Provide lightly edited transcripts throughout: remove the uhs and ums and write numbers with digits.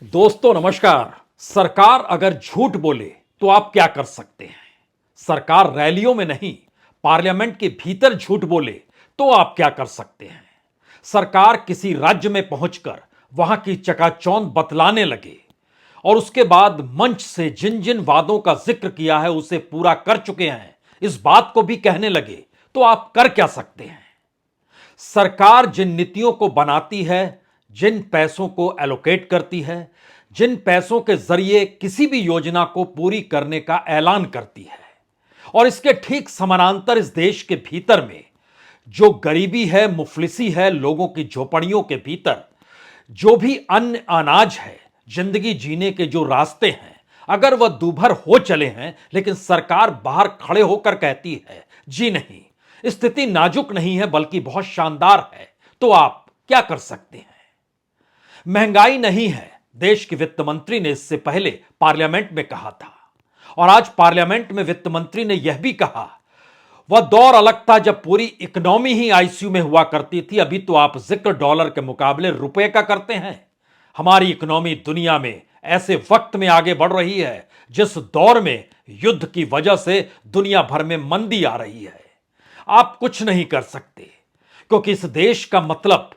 दोस्तों नमस्कार। सरकार अगर झूठ बोले तो आप क्या कर सकते हैं? सरकार रैलियों में नहीं, पार्लियामेंट के भीतर झूठ बोले तो आप क्या कर सकते हैं? सरकार किसी राज्य में पहुंचकर वहां की चकाचौंध बतलाने लगे और उसके बाद मंच से जिन जिन वादों का जिक्र किया है उसे पूरा कर चुके हैं, इस बात को भी कहने लगे तो आप कर क्या सकते हैं? सरकार जिन नीतियों को बनाती है, जिन पैसों को एलोकेट करती है, जिन पैसों के जरिए किसी भी योजना को पूरी करने का ऐलान करती है, और इसके ठीक समानांतर इस देश के भीतर में जो गरीबी है, मुफलिसी है, लोगों की झोपड़ियों के भीतर जो भी अन्न अनाज है, जिंदगी जीने के जो रास्ते हैं, अगर वह दूभर हो चले हैं, लेकिन सरकार बाहर खड़े होकर कहती है जी नहीं, स्थिति नाजुक नहीं है बल्कि बहुत शानदार है, तो आप क्या कर सकते हैं? महंगाई नहीं है, देश के वित्त मंत्री ने इससे पहले पार्लियामेंट में कहा था। और आज पार्लियामेंट में वित्त मंत्री ने यह भी कहा, वह दौर अलग था जब पूरी इकोनॉमी ही आईसीयू में हुआ करती थी, अभी तो आप जिक्र डॉलर के मुकाबले रुपए का करते हैं। हमारी इकोनॉमी दुनिया में ऐसे वक्त में आगे बढ़ रही है जिस दौर में युद्ध की वजह से दुनिया भर में मंदी आ रही है। आप कुछ नहीं कर सकते, क्योंकि इस देश का मतलब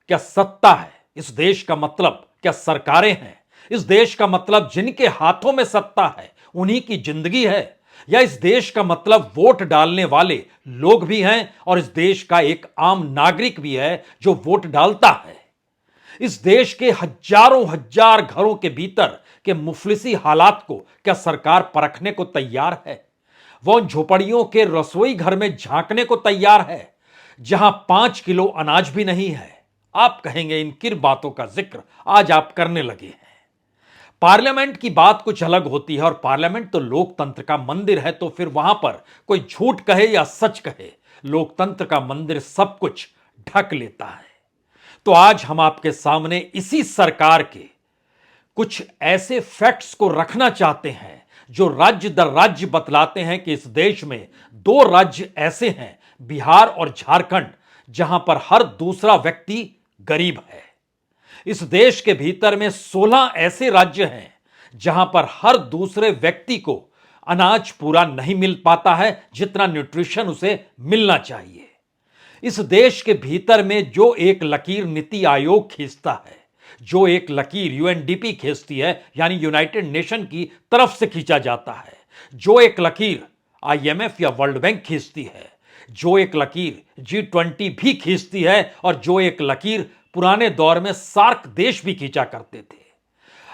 क्या सत्ता है? इस देश का मतलब क्या सरकारें हैं? इस देश का मतलब जिनके हाथों में सत्ता है उन्हीं की जिंदगी है? या इस देश का मतलब वोट डालने वाले लोग भी हैं और इस देश का एक आम नागरिक भी है जो वोट डालता है? इस देश के हजारों हजार घरों के भीतर के मुफलिसी हालात को क्या सरकार परखने को तैयार है? वो उन झोपड़ियों के रसोई घर में झांकने को तैयार है जहां 5 किलो अनाज भी नहीं है? आप कहेंगे इन किन बातों का जिक्र आज आप करने लगे हैं? पार्लियामेंट की बात कुछ अलग होती है, और पार्लियामेंट तो लोकतंत्र का मंदिर है, तो फिर वहां पर कोई झूठ कहे या सच कहे, लोकतंत्र का मंदिर सब कुछ ढक लेता है। तो आज हम आपके सामने इसी सरकार के कुछ ऐसे फैक्ट्स को रखना चाहते हैं जो राज्य दर राज्य बतलाते हैं कि इस देश में दो राज्य ऐसे हैं, बिहार और झारखंड, जहां पर हर दूसरा व्यक्ति गरीब है। इस देश के भीतर में 16 ऐसे राज्य हैं जहां पर हर दूसरे व्यक्ति को अनाज पूरा नहीं मिल पाता है जितना न्यूट्रिशन उसे मिलना चाहिए। इस देश के भीतर में जो एक लकीर नीति आयोग खींचता है, जो एक लकीर यूएनडीपी खींचती है, यानी यूनाइटेड नेशन की तरफ से खींचा जाता है, जो एक लकीर आईएमएफ या वर्ल्ड बैंक खींचती है, जो एक लकीर G20 भी खींचती है, और जो एक लकीर पुराने दौर में सार्क देश भी खींचा करते थे,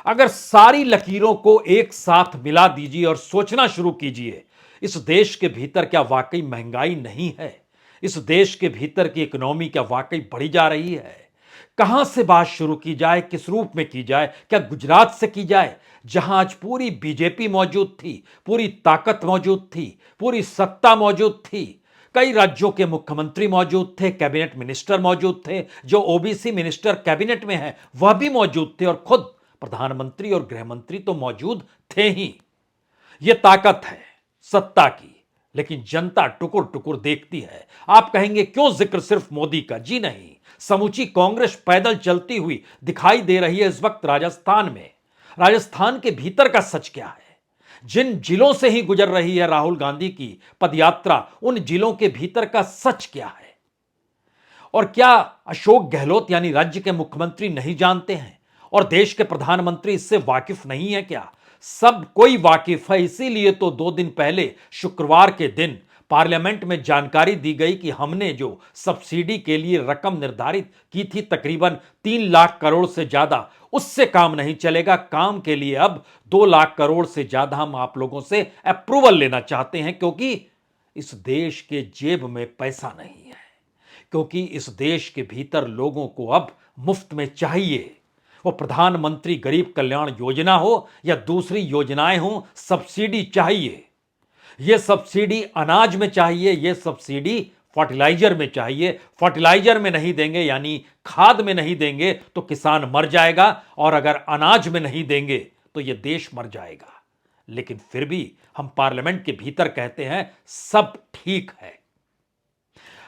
अगर सारी लकीरों को एक साथ मिला दीजिए और सोचना शुरू कीजिए, इस देश के भीतर क्या वाकई महंगाई नहीं है? इस देश के भीतर की इकोनॉमी क्या वाकई बढ़ी जा रही है? कहां से बात शुरू की जाए, किस रूप में की जाए? क्या गुजरात से की जाए, जहां आज पूरी बीजेपी मौजूद थी, पूरी ताकत मौजूद थी, पूरी सत्ता मौजूद थी, कई राज्यों के मुख्यमंत्री मौजूद थे, कैबिनेट मिनिस्टर मौजूद थे, जो ओबीसी मिनिस्टर कैबिनेट में है वह भी मौजूद थे, और खुद प्रधानमंत्री और गृह मंत्री तो मौजूद थे ही। यह ताकत है सत्ता की, लेकिन जनता टुकुर टुकुर देखती है। आप कहेंगे क्यों जिक्र सिर्फ मोदी का? जी नहीं, समूची कांग्रेस पैदल चलती हुई दिखाई दे रही है इस वक्त राजस्थान में। राजस्थान के भीतर का सच क्या है? जिन जिलों से ही गुजर रही है राहुल गांधी की पदयात्रा, उन जिलों के भीतर का सच क्या है? और क्या अशोक गहलोत यानी राज्य के मुख्यमंत्री नहीं जानते हैं, और देश के प्रधानमंत्री इससे वाकिफ नहीं है क्या? सब कोई वाकिफ है। इसीलिए तो 2 दिन पहले शुक्रवार के दिन पार्लियामेंट में जानकारी दी गई कि हमने जो सब्सिडी के लिए रकम निर्धारित की थी तकरीबन 3 लाख करोड़ से ज्यादा, उससे काम नहीं चलेगा। काम के लिए अब 2 लाख करोड़ से ज्यादा हम आप लोगों से अप्रूवल लेना चाहते हैं, क्योंकि इस देश के जेब में पैसा नहीं है, क्योंकि इस देश के भीतर लोगों को अब मुफ्त में चाहिए। वो प्रधानमंत्री गरीब कल्याण योजना हो या दूसरी योजनाएं हो, सब्सिडी चाहिए। ये सब्सिडी अनाज में चाहिए, ये सब्सिडी फर्टिलाइजर में चाहिए। फर्टिलाइजर में नहीं देंगे यानी खाद में नहीं देंगे तो किसान मर जाएगा, और अगर अनाज में नहीं देंगे तो ये देश मर जाएगा। लेकिन फिर भी हम पार्लियामेंट के भीतर कहते हैं सब ठीक है।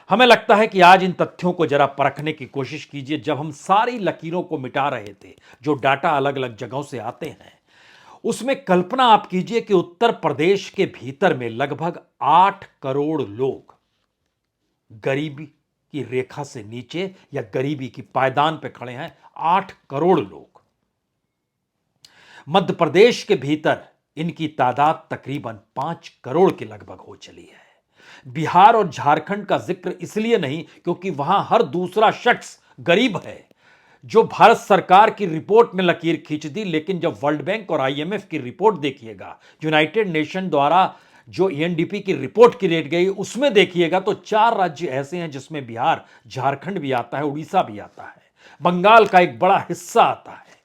हमें लगता है कि आज इन तथ्यों को जरा परखने की कोशिश कीजिए। जब हम सारी लकीरों को मिटा रहे थे, जो डाटा अलग अलग जगहों से आते हैं, उसमें कल्पना आप कीजिए कि उत्तर प्रदेश के भीतर में लगभग 8 करोड़ लोग गरीबी की रेखा से नीचे या गरीबी की पायदान पर खड़े हैं। 8 करोड़ लोग। मध्य प्रदेश के भीतर इनकी तादाद तकरीबन 5 करोड़ के लगभग हो चली है। बिहार और झारखंड का जिक्र इसलिए नहीं क्योंकि वहां हर दूसरा शख्स गरीब है, जो भारत सरकार की रिपोर्ट ने लकीर खींच दी। लेकिन जब वर्ल्ड बैंक और आईएमएफ की रिपोर्ट देखिएगा, यूनाइटेड नेशन द्वारा जो यूएनडीपी की रिपोर्ट की रेट गई, उसमें देखिएगा तो 4 राज्य ऐसे हैं जिसमें बिहार, झारखंड भी आता है, उड़ीसा भी आता है, बंगाल का एक बड़ा हिस्सा आता है,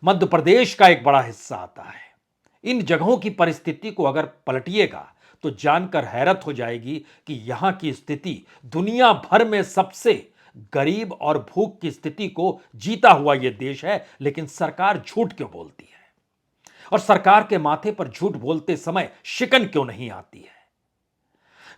मध्य प्रदेश का एक बड़ा हिस्सा आता है। इन जगहों की परिस्थिति को अगर पलटिएगा तो जानकर हैरत हो जाएगी कि यहां की स्थिति दुनिया भर में सबसे गरीब और भूख की स्थिति को जीता हुआ यह देश है। लेकिन सरकार झूठ क्यों बोलती है? और सरकार के माथे पर झूठ बोलते समय शिकन क्यों नहीं आती है?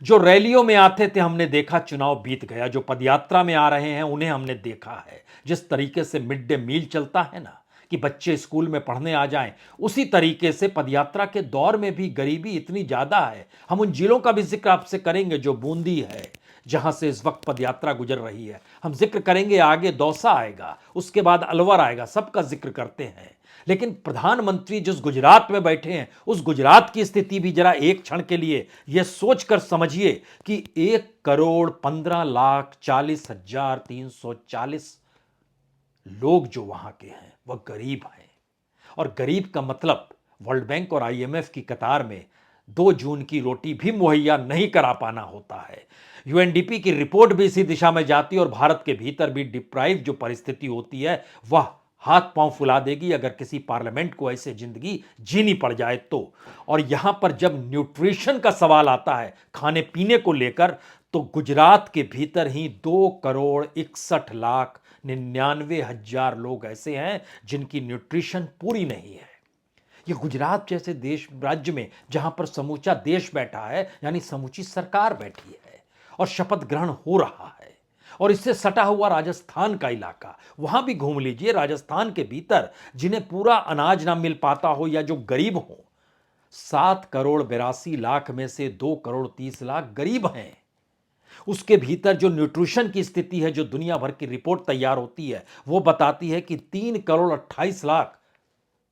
जो रैलियों में आते थे हमने देखा, चुनाव बीत गया। जो पदयात्रा में आ रहे हैं उन्हें हमने देखा है। जिस तरीके से मिड डे मील चलता है ना, कि बच्चे स्कूल में पढ़ने आ जाएं, उसी तरीके से पदयात्रा के दौर में भी गरीबी इतनी ज्यादा है। हम उन जिलों का भी जिक्र आपसे करेंगे जो बूंदी है, जहां से इस वक्त पदयात्रा गुजर रही है। हम जिक्र करेंगे, आगे दौसा आएगा, उसके बाद अलवर आएगा, सबका जिक्र करते हैं। लेकिन प्रधानमंत्री जिस गुजरात में बैठे हैं, उस गुजरात की स्थिति भी जरा एक क्षण के लिए यह सोचकर समझिए कि 1,15,40,340 लोग जो वहां के हैं वह गरीब हैं। और गरीब का मतलब वर्ल्ड बैंक और आईएमएफ की कतार में 2 जून की रोटी भी मुहैया नहीं करा पाना होता है। यूएनडीपी की रिपोर्ट भी इसी दिशा में जाती है। और भारत के भीतर भी डिप्राइव जो परिस्थिति होती है वह हाथ पांव फुला देगी अगर किसी पार्लियामेंट को ऐसे जिंदगी जीनी पड़ जाए तो। और यहां पर जब न्यूट्रिशन का सवाल आता है, खाने पीने को लेकर, तो गुजरात के भीतर ही 2,61,99,000 लोग ऐसे हैं जिनकी न्यूट्रिशन पूरी नहीं है। ये गुजरात जैसे देश, राज्य में जहां पर समूचा देश बैठा है, यानी समूची सरकार बैठी है और शपथ ग्रहण हो रहा है। और इससे सटा हुआ राजस्थान का इलाका, वहां भी घूम लीजिए। राजस्थान के भीतर जिन्हें पूरा अनाज ना मिल पाता हो या जो गरीब हो, 7,82,00,000 में से 2,30,00,000 गरीब हैं। उसके भीतर जो न्यूट्रिशन की स्थिति है, जो दुनिया भर की रिपोर्ट तैयार होती है, वो बताती है कि 3,28,00,000,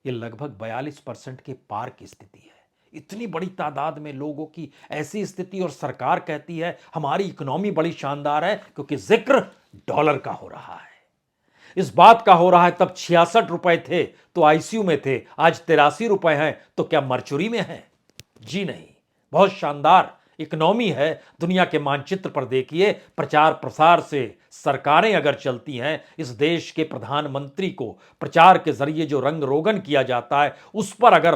ये लगभग 42% के पार की स्थिति है। इतनी बड़ी तादाद में लोगों की ऐसी स्थिति, और सरकार कहती है हमारी इकोनॉमी बड़ी शानदार है, क्योंकि जिक्र डॉलर का हो रहा है। इस बात का हो रहा है, तब 66 रुपए थे तो आईसीयू में थे, आज 83 रुपए हैं तो क्या मरचुरी में है? जी नहीं। बहुत शानदार इकोनॉमी है। दुनिया के मानचित्र पर देखिए, प्रचार प्रसार से सरकारें अगर चलती हैं, इस देश के प्रधानमंत्री को प्रचार के जरिए जो रंग रोगन किया जाता है, उस पर अगर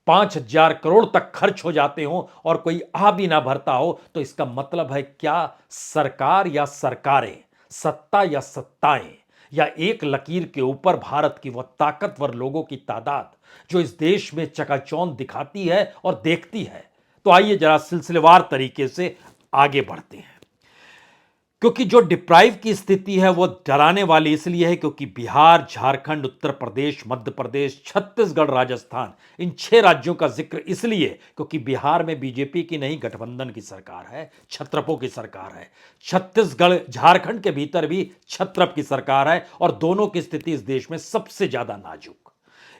5,000 करोड़ तक खर्च हो जाते हो और कोई आ भी ना भरता हो, तो इसका मतलब है क्या सरकार या सरकारें, सत्ता या सत्ताएं, या एक लकीर के ऊपर भारत की वह ताकतवर लोगों की तादाद जो इस देश में चकाचौंध दिखाती है और देखती है। तो आइए जरा सिलसिलेवार तरीके से आगे बढ़ते हैं, क्योंकि जो डिप्राइव की स्थिति है वो डराने वाली इसलिए है क्योंकि बिहार, झारखंड, उत्तर प्रदेश, मध्य प्रदेश, छत्तीसगढ़, राजस्थान, इन 6 राज्यों का जिक्र इसलिए क्योंकि बिहार में बीजेपी की नहीं, गठबंधन की सरकार है, छत्रपों की सरकार है। छत्तीसगढ़, झारखंड के भीतर भी छत्रप की सरकार है, और दोनों की स्थिति इस देश में सबसे ज्यादा नाजुक।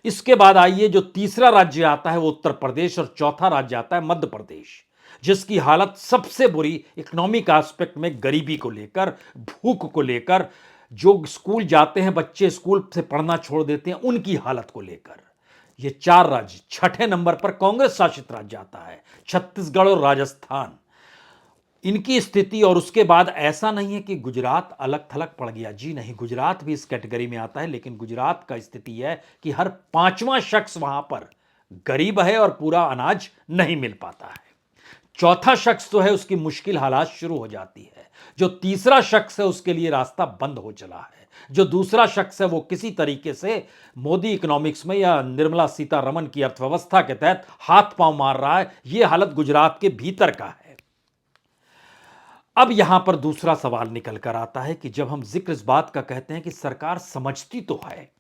इसके बाद आइए जो तीसरा राज्य आता है वो उत्तर प्रदेश, और चौथा राज्य आता है मध्य प्रदेश, जिसकी हालत सबसे बुरी इकोनॉमिक एस्पेक्ट में, गरीबी को लेकर, भूख को लेकर, जो स्कूल जाते हैं बच्चे स्कूल से पढ़ना छोड़ देते हैं, उनकी हालत को लेकर। ये 4 राज्य, छठे नंबर पर कांग्रेस शासित राज्य आता है, छत्तीसगढ़ और राजस्थान, इनकी स्थिति। और उसके बाद ऐसा नहीं है कि गुजरात अलग थलग पड़ गया, जी नहीं, गुजरात भी इस कैटेगरी में आता है, लेकिन गुजरात का स्थिति है कि हर 5वां शख्स वहां पर गरीब है और पूरा अनाज नहीं मिल पाता है। चौथा शख्स जो है उसकी मुश्किल हालात शुरू हो जाती है। जो तीसरा शख्स है उसके लिए रास्ता बंद हो चला है। जो दूसरा शख्स है वो किसी तरीके से मोदी इकोनॉमिक्स में या निर्मला सीतारमण की अर्थव्यवस्था के तहत हाथ पांव मार रहा है। यह हालत गुजरात के भीतर का है। अब यहां पर दूसरा सवाल निकल कर आता है कि जब हम जिक्र इस बात का करते हैं कि सरकार समझती तो है,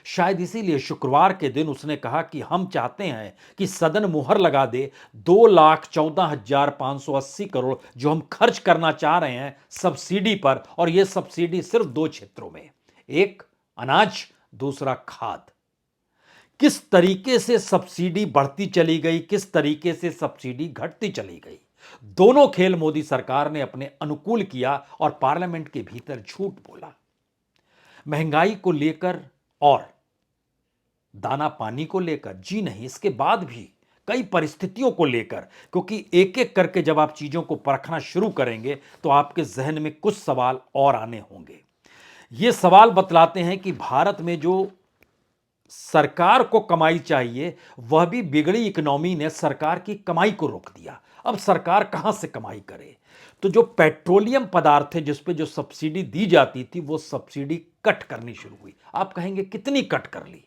शायद इसीलिए शुक्रवार के दिन उसने कहा कि हम चाहते हैं कि सदन मुहर लगा दे 2,14,580 करोड़ जो हम खर्च करना चाह रहे हैं सब्सिडी पर, और यह सब्सिडी सिर्फ दो क्षेत्रों में, एक अनाज, दूसरा खाद। किस तरीके से सब्सिडी बढ़ती चली गई, किस तरीके से सब्सिडी घटती चली गई, दोनों खेल मोदी सरकार ने अपने अनुकूल किया और पार्लियामेंट के भीतर झूठ बोला। महंगाई को लेकर और दाना पानी को लेकर, जी नहीं, इसके बाद भी कई परिस्थितियों को लेकर, क्योंकि एक एक करके जब आप चीजों को परखना शुरू करेंगे तो आपके जहन में कुछ सवाल और आने होंगे। ये सवाल बतलाते हैं कि भारत में जो सरकार को कमाई चाहिए वह भी बिगड़ी इकोनॉमी ने सरकार की कमाई को रोक दिया। अब सरकार कहां से कमाई करे? तो जो पेट्रोलियम पदार्थ है जिस पे जो सब्सिडी दी जाती थी वो सब्सिडी कट करनी शुरू हुई। आप कहेंगे कितनी कट कर ली?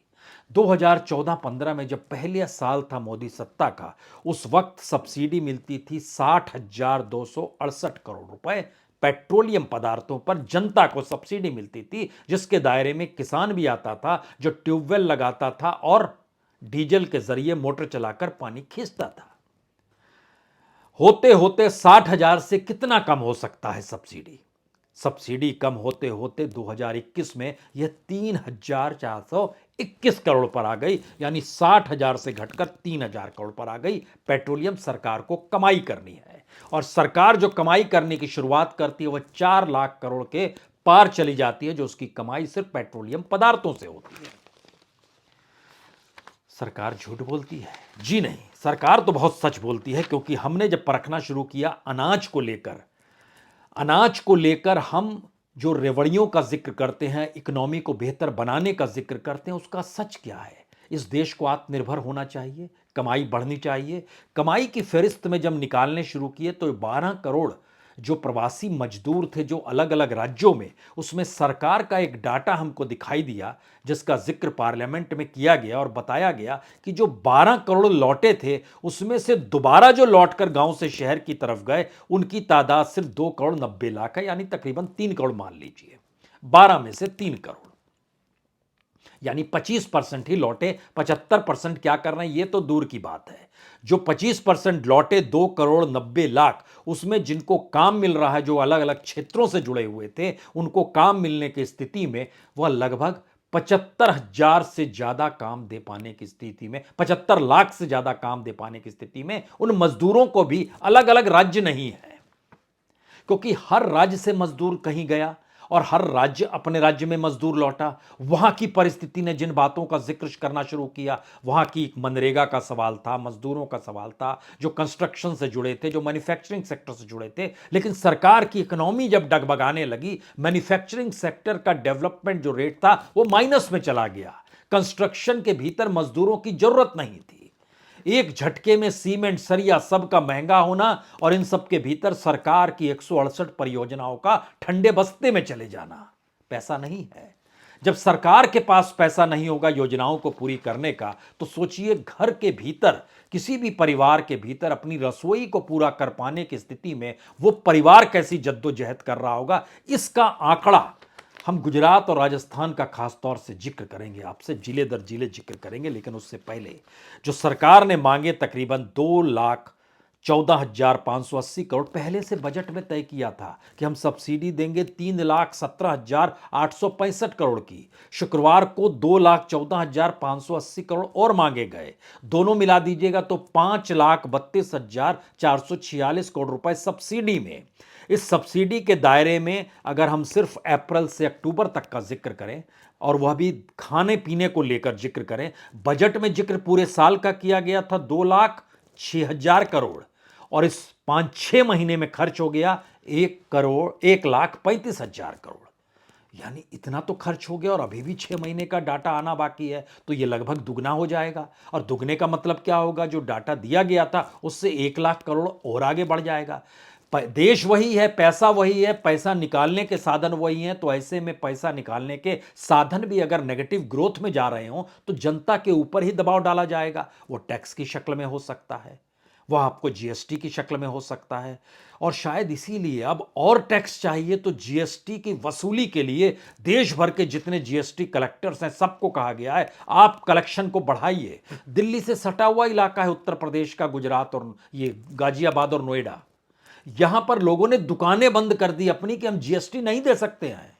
2014-15 में जब पहले साल था मोदी सत्ता का, उस वक्त सब्सिडी मिलती थी 60,268 करोड़ रुपए पेट्रोलियम पदार्थों पर जनता को सब्सिडी मिलती थी, जिसके दायरे में किसान भी आता था जो ट्यूबवेल लगाता था और डीजल के जरिए मोटर चलाकर पानी खींचता था। होते होते 60,000 से कितना कम हो सकता है सब्सिडी? सब्सिडी कम होते होते 2021 में यह 3,421 करोड़ पर आ गई, यानी 60,000 से घटकर 3,000 करोड़ पर आ गई। पेट्रोलियम सरकार को कमाई करनी है और सरकार जो कमाई करने की शुरुआत करती है वह 4 लाख करोड़ के पार चली जाती है, जो उसकी कमाई सिर्फ पेट्रोलियम पदार्थों से होती है। सरकार झूठ बोलती है? जी नहीं, सरकार तो बहुत सच बोलती है, क्योंकि हमने जब परखना शुरू किया अनाज को लेकर हम जो रेवड़ियों का जिक्र करते हैं, इकोनॉमी को बेहतर बनाने का जिक्र करते हैं, उसका सच क्या है? इस देश को आत्मनिर्भर होना चाहिए, कमाई बढ़नी चाहिए। कमाई की फहरिस्त में जब निकालने शुरू किए तो 12 करोड़ जो प्रवासी मजदूर थे जो अलग अलग राज्यों में, उसमें सरकार का एक डाटा हमको दिखाई दिया जिसका जिक्र पार्लियामेंट में किया गया और बताया गया कि जो 12 करोड़ लौटे थे उसमें से दोबारा जो लौटकर गांव से शहर की तरफ गए उनकी तादाद सिर्फ 2,90,00,000 है, यानी तकरीबन 3 करोड़ मान लीजिए। 12 में से 3 करोड़, यानी 25% ही लौटे। 75% क्या कर रहे हैं ये तो दूर की बात है। जो 25% लौटे 2,90,00,000, उसमें जिनको काम मिल रहा है, जो अलग अलग क्षेत्रों से जुड़े हुए थे, उनको काम मिलने की स्थिति में वह लगभग 75,000 से ज्यादा काम दे पाने की स्थिति में, 75 लाख से ज्यादा काम दे पाने की स्थिति में उन मजदूरों को भी अलग अलग राज्य नहीं है, क्योंकि हर राज्य से मजदूर कहीं गया और हर राज्य अपने राज्य में मजदूर लौटा। वहां की परिस्थिति ने जिन बातों का जिक्र करना शुरू किया, वहां की मनरेगा का सवाल था, मजदूरों का सवाल था, जो कंस्ट्रक्शन से जुड़े थे, जो मैन्युफैक्चरिंग सेक्टर से जुड़े थे। लेकिन सरकार की इकोनॉमी जब डगमगाने लगी, मैन्युफैक्चरिंग सेक्टर का डेवलपमेंट जो रेट था वो माइनस में चला गया। कंस्ट्रक्शन के भीतर मजदूरों की जरूरत नहीं थी। एक झटके में सीमेंट, सरिया सबका महंगा होना और इन सब के भीतर सरकार की 168 परियोजनाओं का ठंडे बस्ते में चले जाना। पैसा नहीं है। जब सरकार के पास पैसा नहीं होगा योजनाओं को पूरी करने का, तो सोचिए घर के भीतर, किसी भी परिवार के भीतर अपनी रसोई को पूरा कर पाने की स्थिति में वो परिवार कैसी जद्दोजहद कर रहा होगा। इसका आंकड़ा हम गुजरात और राजस्थान का खास तौर से जिक्र करेंगे, आपसे जिले दर जिले जिक्र करेंगे। लेकिन उससे पहले जो सरकार ने मांगे तकरीबन 2,14,580 करोड़, पहले से बजट में तय किया था कि हम सब्सिडी देंगे 3,17,865 करोड़ की। शुक्रवार को 2,14,580 करोड़ और मांगे गए। दोनों मिला दीजिएगा तो 5,32,446 करोड़ रुपए सब्सिडी में। इस सब्सिडी के दायरे में अगर हम सिर्फ अप्रैल से अक्टूबर तक का जिक्र करें और वह भी खाने पीने को लेकर जिक्र करें, बजट में जिक्र पूरे साल का किया गया था 2,06,000 करोड़ और इस 5-6 महीने में खर्च हो गया 1,35,000 करोड़। यानी इतना तो खर्च हो गया और अभी भी 6 महीने का डाटा आना बाकी है, तो यह लगभग दुगना हो जाएगा। और दुगने का मतलब क्या होगा? जो डाटा दिया गया था उससे 1 लाख करोड़ और आगे बढ़ जाएगा। देश वही है, पैसा वही है, पैसा निकालने के साधन वही हैं, तो ऐसे में पैसा निकालने के साधन भी अगर नेगेटिव ग्रोथ में जा रहे हों तो जनता के ऊपर ही दबाव डाला जाएगा। वो टैक्स की शक्ल में हो सकता है, वह आपको जीएसटी की शक्ल में हो सकता है। और शायद इसीलिए अब और टैक्स चाहिए, तो जीएसटी की वसूली के लिए देश भर के जितने जीएसटी कलेक्टर्स हैं सबको कहा गया है आप कलेक्शन को बढ़ाइए। दिल्ली से सटा हुआ इलाका है उत्तर प्रदेश का, गुजरात और ये गाजियाबाद और नोएडा, यहां पर लोगों ने दुकानें बंद कर दी अपनी कि हम जीएसटी नहीं दे सकते हैं।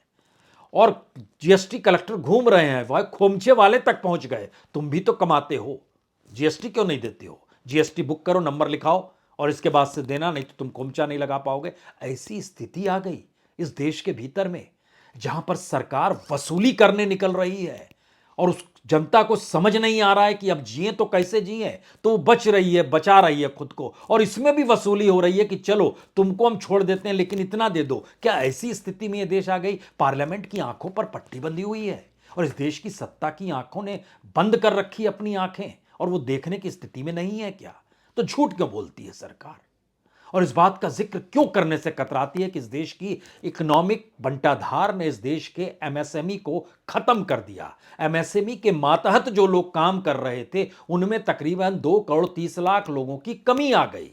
और जीएसटी कलेक्टर घूम रहे हैं, वह खोमचे वाले तक पहुंच गए, तुम भी तो कमाते हो, जीएसटी क्यों नहीं देते हो, जीएसटी बुक करो, नंबर लिखाओ और इसके बाद से देना, नहीं तो तुम खोमचा नहीं लगा पाओगे। ऐसी स्थिति आ गई इस देश के भीतर में, जहां पर सरकार वसूली करने निकल रही है और उस जनता को समझ नहीं आ रहा है कि अब जिए तो कैसे जिए, तो वो बच रही है, बचा रही है खुद को, और इसमें भी वसूली हो रही है कि चलो तुमको हम छोड़ देते हैं लेकिन इतना दे दो। क्या ऐसी स्थिति में यह देश आ गई? पार्लियामेंट की आंखों पर पट्टी बंधी हुई है और इस देश की सत्ता की आंखों ने बंद कर रखी अपनी आंखें, और वो देखने की स्थिति में नहीं है क्या? तो झूठ क्यों बोलती है सरकार, और इस बात का जिक्र क्यों करने से कतराती है कि इस देश की इकोनॉमिक बंटाधार ने इस देश के एमएसएमई को खत्म कर दिया। एमएसएमई के मातहत जो लोग काम कर रहे थे उनमें तकरीबन 2 करोड़ 30 लाख लोगों की कमी आ गई।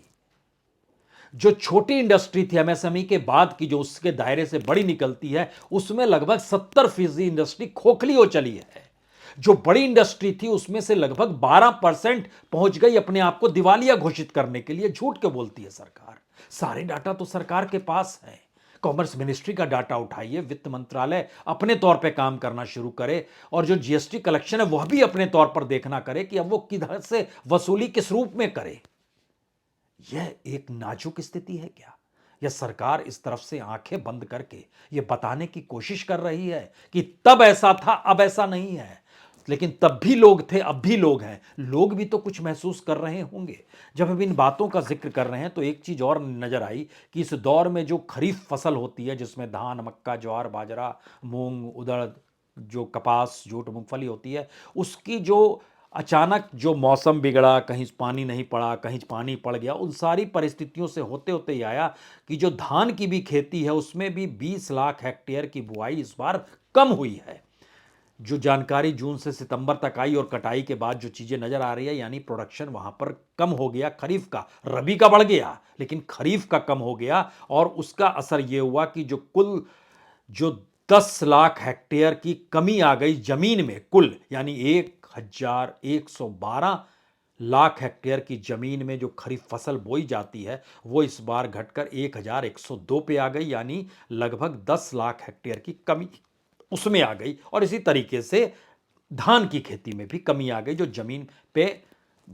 जो छोटी इंडस्ट्री थी एमएसएमई के बाद की, जो उसके दायरे से बड़ी निकलती है, उसमें लगभग 70% इंडस्ट्री खोखली हो चली है। जो बड़ी इंडस्ट्री थी उसमें से लगभग 12% पहुंच गई अपने आप को दिवालिया घोषित करने के लिए। झूठ क्यों बोलती है सरकार? सारे डाटा तो सरकार के पास है। कॉमर्स मिनिस्ट्री का डाटा उठाइए, वित्त मंत्रालय अपने तौर पे काम करना शुरू करे, और जो जीएसटी कलेक्शन है वह भी अपने तौर पर देखना करे कि अब वो किधर से वसूली किस रूप में करे। यह एक नाजुक स्थिति है क्या? यह सरकार इस तरफ से आंखें बंद करके यह बताने की कोशिश कर रही है कि तब ऐसा था अब ऐसा नहीं है, लेकिन तब भी लोग थे अब भी लोग हैं। लोग भी तो कुछ महसूस कर रहे होंगे। जब हम इन बातों का जिक्र कर रहे हैं तो एक चीज और नजर आई कि इस दौर में जो खरीफ फसल होती है, जिसमें धान, मक्का, ज्वार, बाजरा, मूंग, उड़द, जो कपास, जूट, मूंगफली होती है, उसकी जो अचानक जो मौसम बिगड़ा, कहीं पानी नहीं पड़ा, कहीं पानी पड़ गया, उन सारी परिस्थितियों से होते होते ही आया कि जो धान की भी खेती है उसमें भी 20 लाख हेक्टेयर की बुआई इस बार कम हुई है। जो जानकारी जून से सितंबर तक आई और कटाई के बाद जो चीजें नजर आ रही है, यानी प्रोडक्शन वहां पर कम हो गया खरीफ का। रबी का बढ़ गया लेकिन खरीफ का कम हो गया, और उसका असर यह हुआ कि जो 10 लाख हेक्टेयर की कमी आ गई जमीन में कुल, यानी 1112 लाख हेक्टेयर की जमीन में जो खरीफ फसल बोई जाती है वो इस बार घटकर 1102 पे आ गई, यानी लगभग 10 लाख हेक्टेयर की कमी उसमें आ गई। और इसी तरीके से धान की खेती में भी कमी आ गई, जो जमीन पे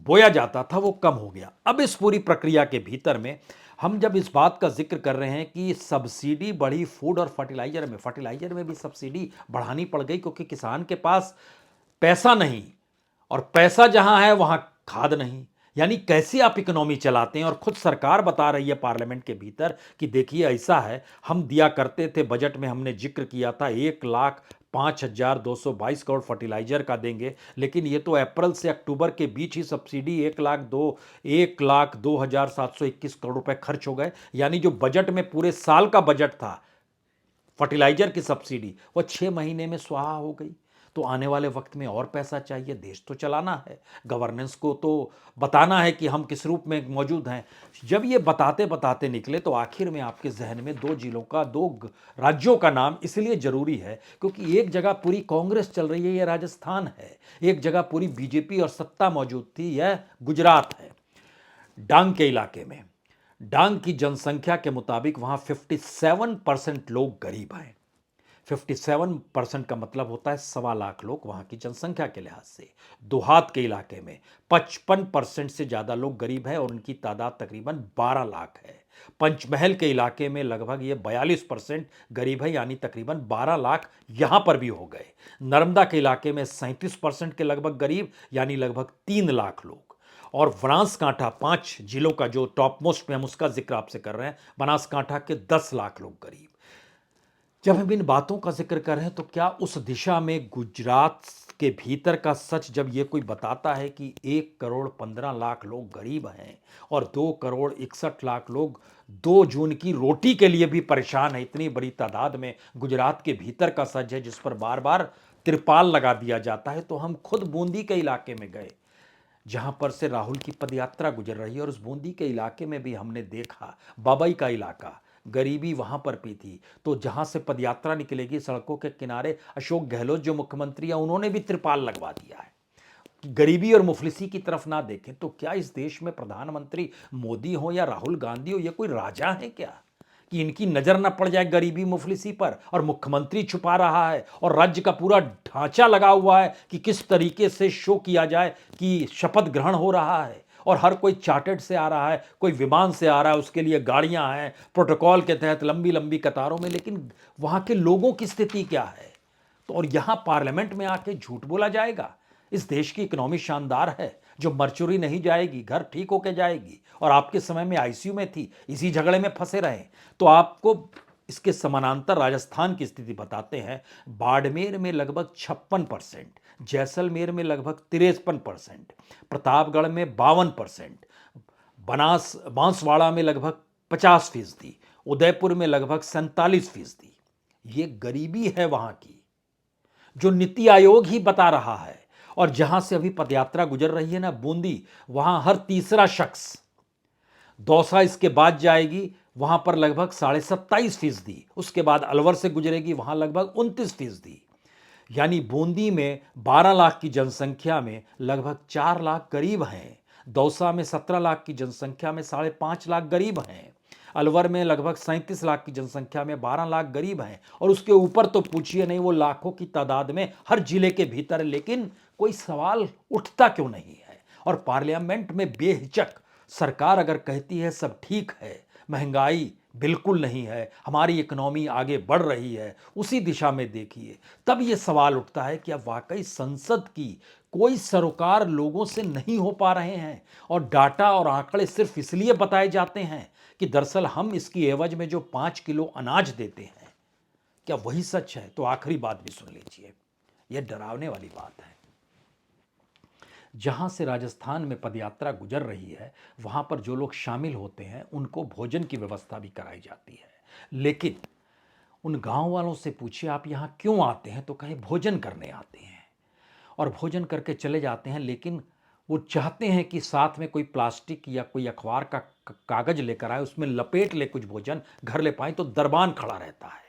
बोया जाता था वो कम हो गया। अब इस पूरी प्रक्रिया के भीतर में हम जब इस बात का जिक्र कर रहे हैं कि सब्सिडी बढ़ी फूड और फर्टिलाइजर में भी सब्सिडी बढ़ानी पड़ गई, क्योंकि किसान के पास पैसा नहीं, और पैसा जहां है वहां खाद नहीं। यानी कैसे आप इकोनॉमी चलाते हैं। और खुद सरकार बता रही है पार्लियामेंट के भीतर कि देखिए ऐसा है, हम दिया करते थे, बजट में हमने जिक्र किया था 1,05,222 करोड़ फर्टिलाइजर का देंगे, लेकिन ये तो अप्रैल से अक्टूबर के बीच ही सब्सिडी 1,02,721 करोड़ रुपए खर्च हो गए। यानी जो बजट में पूरे साल का बजट था फर्टिलाइजर की सब्सिडी, वह 6 महीने में स्वाहा हो गई। तो आने वाले वक्त में और पैसा चाहिए, देश तो चलाना है, गवर्नेंस को तो बताना है कि हम किस रूप में मौजूद हैं। जब ये बताते बताते निकले तो आखिर में आपके जहन में दो जिलों का, राज्यों का नाम इसलिए जरूरी है क्योंकि एक जगह पूरी कांग्रेस चल रही है, यह राजस्थान है। एक जगह पूरी बीजेपी और सत्ता मौजूद थी, यह गुजरात है। डांग के इलाके में, डांग की जनसंख्या के मुताबिक वहां 57% लोग गरीब हैं। 57% का मतलब होता है 1.25 लाख लोग वहां की जनसंख्या के लिहाज से। देहात के इलाके में 55% से ज्यादा लोग गरीब हैं और उनकी तादाद तकरीबन 12 लाख है। पंचमहल के इलाके में लगभग ये 42% गरीब है, यानी तकरीबन 12 लाख यहां पर भी हो गए। नर्मदा के इलाके में 37% के लगभग गरीब, यानी लगभग 3 लाख लोग। और बनासकांठा, 5 जिलों का जो टॉप मोस्ट में हम उसका जिक्र आपसे कर रहे हैं, बनासकांठा के 10 लाख लोग गरीब। जब हम इन बातों का जिक्र कर रहे हैं तो क्या उस दिशा में गुजरात के भीतर का सच जब ये कोई बताता है कि 1,15,00,000 लोग गरीब हैं और 2,61,00,000 लोग 2 जून की रोटी के लिए भी परेशान है, इतनी बड़ी तादाद में गुजरात के भीतर का सच है जिस पर बार बार तिरपाल लगा दिया जाता है। तो हम खुद बूंदी के इलाके में गए, जहां पर से राहुल की पदयात्रा गुजर रही है। और उस बूंदी के इलाके में भी हमने देखा, बाबई का इलाका, गरीबी वहां पर भी थी। तो जहां से पदयात्रा निकलेगी, सड़कों के किनारे अशोक गहलोत जो मुख्यमंत्री है, उन्होंने भी त्रिपाल लगवा दिया है कि गरीबी और मुफलिसी की तरफ ना देखें। तो क्या इस देश में प्रधानमंत्री मोदी हो या राहुल गांधी हो, ये कोई राजा है क्या कि इनकी नजर ना पड़ जाए गरीबी मुफलिसी पर? और मुख्यमंत्री छुपा रहा है और राज्य का पूरा ढांचा लगा हुआ है कि किस तरीके से शो किया जाए कि शपथ ग्रहण हो रहा है। और हर कोई चार्टर्ड से आ रहा है, कोई विमान से आ रहा है, उसके लिए गाड़ियां हैं प्रोटोकॉल के तहत लंबी लंबी कतारों में, लेकिन वहां के लोगों की स्थिति क्या है? तो और यहां पार्लियामेंट में आके झूठ बोला जाएगा। इस देश की इकोनॉमी शानदार है, जो मरचुरी नहीं जाएगी, घर ठीक होके जाएगी। और आपके समय में आईसीयू में थी, इसी झगड़े में फंसे रहे। तो आपको इसके समानांतर राजस्थान की स्थिति बताते हैं। बाड़मेर में लगभग 56%, जैसलमेर में लगभग 53%, प्रतापगढ़ में 52%, बांसवाड़ा में लगभग 50%, उदयपुर में लगभग 47%। ये गरीबी है वहां की, जो नीति आयोग ही बता रहा है। और जहां से अभी पदयात्रा गुजर रही है ना, बूंदी, वहां हर तीसरा शख्स, दौसा इसके बाद जाएगी, वहां पर लगभग 27.5%, उसके बाद अलवर से गुजरेगी, वहां लगभग 29%। यानी बूंदी में 12 लाख की जनसंख्या में लगभग 4 लाख गरीब हैं। दौसा में 17 लाख की जनसंख्या में 5.5 लाख गरीब हैं। अलवर में लगभग 37 लाख की जनसंख्या में 12 लाख गरीब हैं। और उसके ऊपर तो पूछिए नहीं, वो लाखों की तादाद में हर जिले के भीतर है। लेकिन कोई सवाल उठता क्यों नहीं है? और पार्लियामेंट में बेहिचक सरकार अगर कहती है सब ठीक है, महंगाई बिल्कुल नहीं है, हमारी इकोनॉमी आगे बढ़ रही है, उसी दिशा में देखिए, तब ये सवाल उठता है कि अब वाकई संसद की कोई सरोकार लोगों से नहीं हो पा रहे हैं। और डाटा और आंकड़े सिर्फ इसलिए बताए जाते हैं कि दरअसल हम इसकी एवज में जो 5 किलो अनाज देते हैं, क्या वही सच है? तो आखिरी बात भी सुन लीजिए, यह डरावने वाली बात है। जहां से राजस्थान में पदयात्रा गुजर रही है, वहां पर जो लोग शामिल होते हैं उनको भोजन की व्यवस्था भी कराई जाती है। लेकिन उन गांव वालों से पूछिए आप यहां क्यों आते हैं, तो कहे भोजन करने आते हैं। और भोजन करके चले जाते हैं, लेकिन वो चाहते हैं कि साथ में कोई प्लास्टिक या कोई अखबार का कागज लेकर आए, उसमें लपेट ले कुछ भोजन, घर ले पाए, तो दरबान खड़ा रहता है।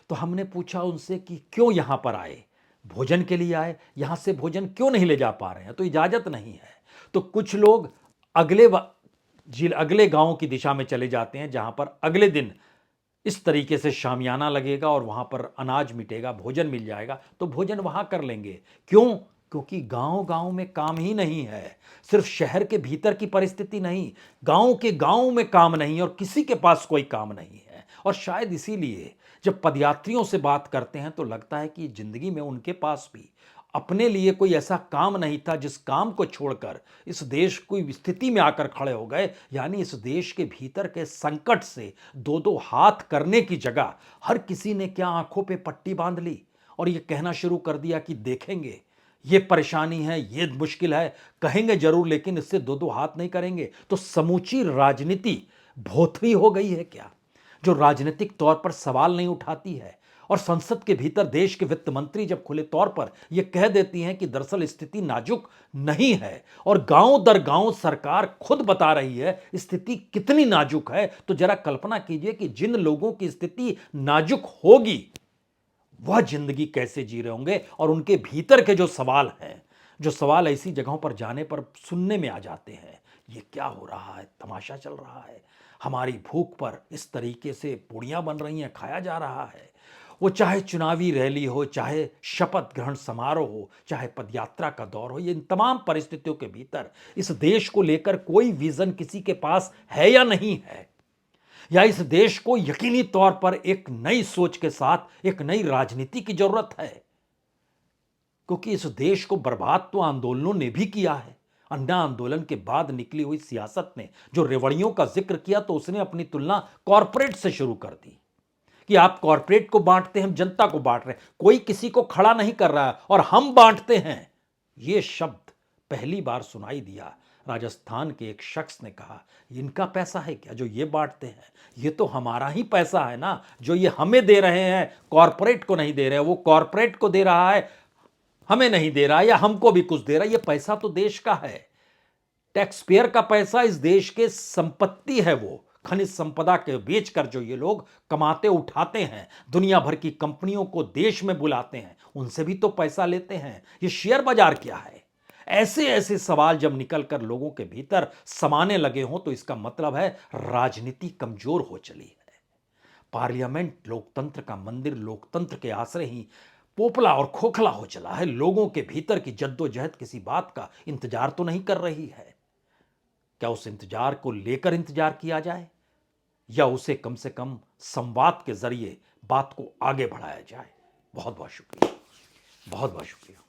तो हमने पूछा उनसे कि क्यों यहां पर आए, भोजन के लिए आए, यहां से भोजन क्यों नहीं ले जा पा रहे हैं? तो इजाजत नहीं है। तो कुछ लोग अगले अगले गांव की दिशा में चले जाते हैं, जहां पर अगले दिन इस तरीके से शामियाना लगेगा और वहां पर अनाज मिटेगा, भोजन मिल जाएगा, तो भोजन वहां कर लेंगे। क्यों? क्योंकि गांव गांव में काम ही नहीं है। सिर्फ शहर के भीतर की परिस्थिति नहीं, गांव के गांव में काम नहीं और किसी के पास कोई काम नहीं है। और शायद इसीलिए जब पदयात्रियों से बात करते हैं तो लगता है कि जिंदगी में उनके पास भी अपने लिए कोई ऐसा काम नहीं था जिस काम को छोड़कर इस देश कोई स्थिति में आकर खड़े हो गए। यानी इस देश के भीतर के संकट से दो दो हाथ करने की जगह हर किसी ने क्या आंखों पे पट्टी बांध ली और ये कहना शुरू कर दिया कि देखेंगे, ये परेशानी है, ये मुश्किल है, कहेंगे जरूर लेकिन इससे दो दो हाथ नहीं करेंगे। तो समूची राजनीति भोथरी हो गई है क्या, जो राजनीतिक तौर पर सवाल नहीं उठाती है? और संसद के भीतर देश के वित्त मंत्री जब खुले तौर पर यह कह देती हैं कि दरअसल स्थिति नाजुक नहीं है, और गांव दर गांव सरकार खुद बता रही है स्थिति कितनी नाजुक है, तो जरा कल्पना कीजिए कि जिन लोगों की स्थिति नाजुक होगी वह जिंदगी कैसे जी रहे होंगे। और उनके भीतर के जो सवाल हैं, जो सवाल ऐसी जगहों पर जाने पर सुनने में आ जाते हैं, ये क्या हो रहा है, तमाशा चल रहा है, हमारी भूख पर इस तरीके से पूड़ियां बन रही हैं, खाया जा रहा है। वो चाहे चुनावी रैली हो, चाहे शपथ ग्रहण समारोह हो, चाहे पदयात्रा का दौर हो, ये इन तमाम परिस्थितियों के भीतर इस देश को लेकर कोई विजन किसी के पास है या नहीं है, या इस देश को यकीनी तौर पर एक नई सोच के साथ एक नई राजनीति की जरूरत है। क्योंकि इस देश को बर्बाद तो आंदोलनों ने भी किया है। अन्ना आंदोलन के बाद निकली हुई सियासत ने जो रेवड़ियों का जिक्र किया, तो उसने अपनी तुलना कॉरपोरेट से शुरू कर दी कि आप कॉरपोरेट को बांटते हैं, हम जनता को बांट रहे हैं, कोई किसी को खड़ा नहीं कर रहा है और हम बांटते हैं। यह शब्द पहली बार सुनाई दिया। राजस्थान के एक शख्स ने कहा, इनका पैसा है क्या जो ये बांटते हैं? ये तो हमारा ही पैसा है ना, जो ये हमें दे रहे हैं, कॉरपोरेट को नहीं दे रहे हैं। वो कॉरपोरेट को दे रहा है, हमें नहीं दे रहा, या हमको भी कुछ दे रहा है। ये पैसा तो देश का है। टैक्स पेयर का पैसा इस देश के संपत्ति है, वो खनिज संपदा के बेचकर जो ये लोग कमाते उठाते हैं, दुनिया भर की कंपनियों को देश में बुलाते हैं, उनसे भी तो पैसा लेते हैं। ये शेयर बाजार क्या है? ऐसे ऐसे सवाल जब निकलकर लोगों के भीतर समाने लगे हों तो इसका मतलब है राजनीति कमजोर हो चली है। पार्लियामेंट लोकतंत्र का मंदिर, लोकतंत्र के आश्रय ही पोपला और खोखला हो चला है। लोगों के भीतर की जद्दोजहद किसी बात का इंतजार तो नहीं कर रही है। क्या उस इंतजार को लेकर इंतजार किया जाए, या उसे कम से कम संवाद के जरिए बात को आगे बढ़ाया जाए? बहुत बहुत शुक्रिया, बहुत बहुत शुक्रिया।